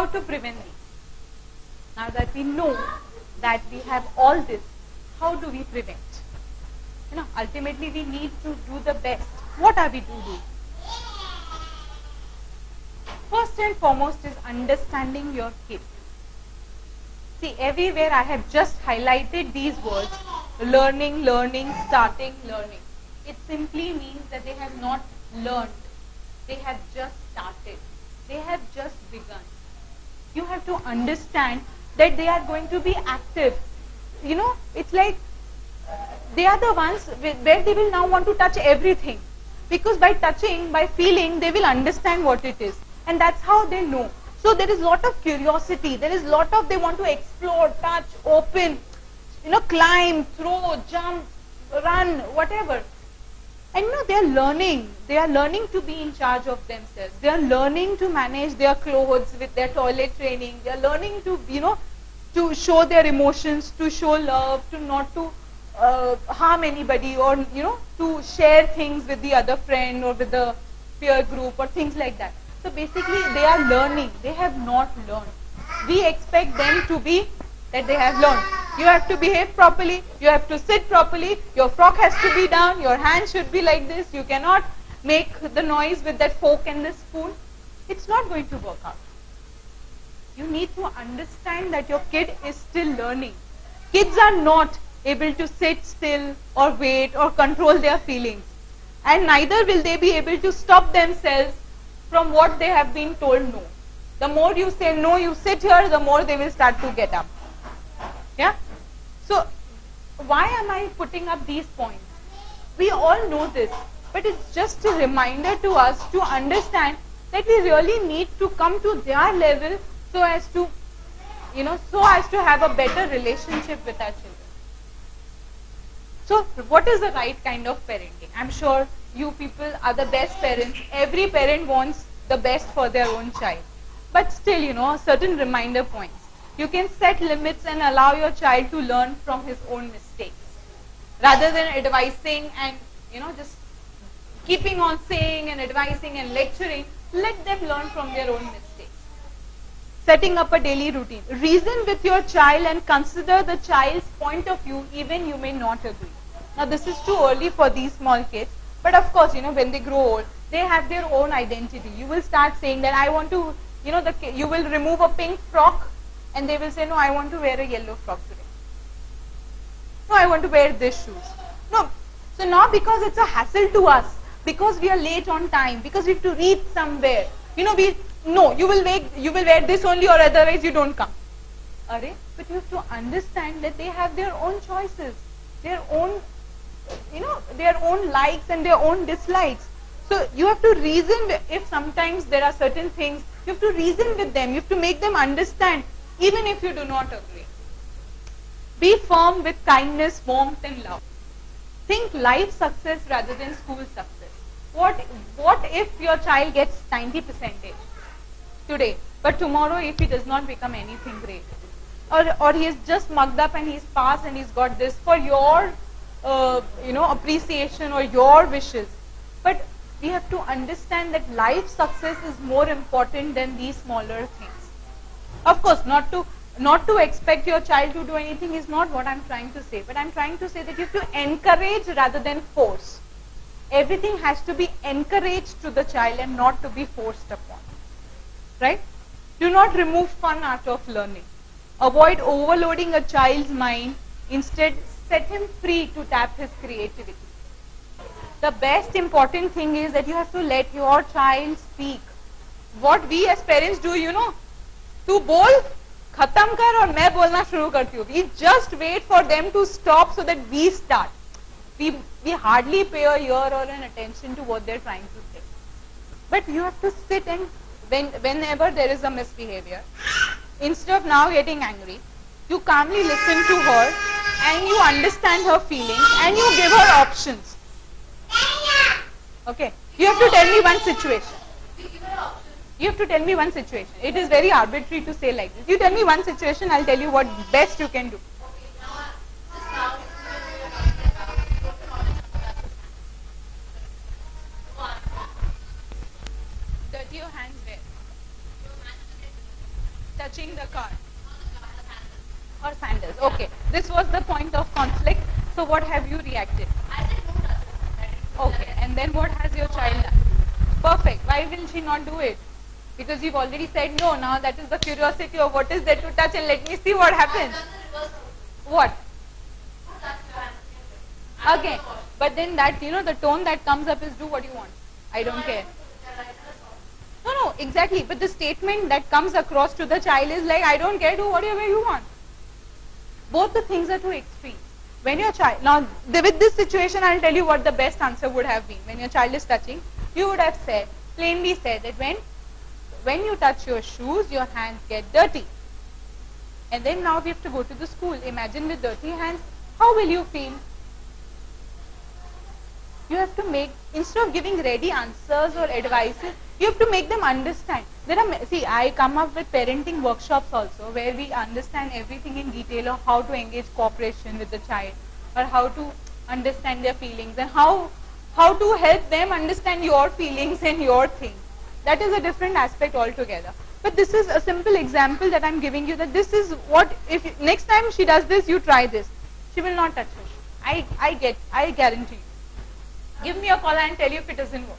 how to prevent these? Now that we know that we have all this, how do we prevent? Ultimately we need to do the best. What are we to do? First and foremost is understanding your kid. See, everywhere I have just highlighted these words, learning, learning, starting, learning. It simply means that they have not learned. They have just started. They have just begun. You have to understand that they are going to be active. It's like they are the ones where they will now want to touch everything. Because by touching, by feeling, they will understand what it is. And that's how they know. So there is a lot of curiosity. There is a lot of they want to explore, touch, open, climb, throw, jump, run, whatever. And they are learning. They are learning to be in charge of themselves. They are learning to manage their clothes with their toilet training. They are learning to, to show their emotions, to show love, to not to harm anybody, or to share things with the other friend or with the peer group or things like that. So basically they are learning. They have not learned. We expect them to be that they have learned. You have to behave properly, you have to sit properly, your frock has to be down, your hand should be like this, you cannot make the noise with that fork and the spoon. It's not going to work out. You need to understand that your kid is still learning. Kids are not able to sit still or wait or control their feelings. And neither will they be able to stop themselves from what they have been told no. The more you say no, you sit here, the more they will start to get up. Yeah? So, why am I putting up these points? We all know this, but it's just a reminder to us to understand that we really need to come to their level so as to, have a better relationship with our children. So, what is the right kind of parenting? I'm sure you people are the best parents. Every parent wants the best for their own child. But still, certain reminder points. You can set limits and allow your child to learn from his own mistakes. Rather than advising and, just keeping on saying and advising and lecturing, let them learn from their own mistakes. Setting up a daily routine. Reason with your child and consider the child's point of view, even you may not agree. Now this is too early for these small kids, but of course, when they grow old, they have their own identity. You will start saying that I want to, you will remove a pink frock and they will say, no, I want to wear a yellow frock today. No, I want to wear these shoes. No. So not because it's a hassle to us, because we are late on time, because we have to reach somewhere. You will wear this only or otherwise you don't come. But you have to understand that they have their own choices, their own, their own likes and their own dislikes. So you have to reason if sometimes there are certain things, you have to reason with them, you have to make them understand, even if you do not agree. Be firm with kindness, warmth and love. Think life success rather than school success. What if your child gets 90% today, but tomorrow if he does not become anything great? Or he is just mugged up and he's passed and he's got this for your appreciation or your wishes. But we have to understand that life success is more important than these smaller things. Of course, not to expect your child to do anything is not what I'm trying to say, but I'm trying to say that you have to encourage rather than force. Everything has to be encouraged to the child and not to be forced upon. Right? Do not remove fun out of learning. Avoid overloading a child's mind. Instead, set him free to tap his creativity. The best important thing is that you have to let your child speak. What we as parents do, tu bol, khatam kar aur main bolna shuru karti hu. We just wait for them to stop so that we start. We hardly pay a ear or an attention to what they're trying to say. But you have to sit and whenever there is a misbehavior, instead of now getting angry, you calmly listen to her and you understand her feelings and you give her options. Okay, you have to tell me one situation. You have to tell me one situation. It is very arbitrary to say like this. You tell me one situation, I'll tell you what best you can do. Dirty your hands where? touching the car or sandals. Okay, this was the point of conflict. So what have you reacted? I said don't touch it. Okay, and then what has your child done? Perfect. Why will she not do it? Because you've already said no. Now that is the curiosity of what is there to touch, and let me see what happens. What? Again, but then that, you know, the tone that comes up is do what you want. I don't care. No, exactly. But the statement that comes across to the child is like, I don't care, do whatever you want. Both the things are too extreme. When your child, now with this situation, I'll tell you what the best answer would have been. When your child is touching, you would have said, plainly said that when you touch your shoes, your hands get dirty. And then now we have to go to the school. Imagine with dirty hands, how will you feel? You have to make, instead of giving ready answers or advices, you have to make them understand. See, I come up with parenting workshops also where we understand everything in detail of how to engage cooperation with the child or how to understand their feelings and how to help them understand your feelings and your things. That is a different aspect altogether. But this is a simple example that I am giving you, that this is what, if next time she does this, you try this. She will not touch her shoe. I guarantee you. Give me a call and tell you if it doesn't work.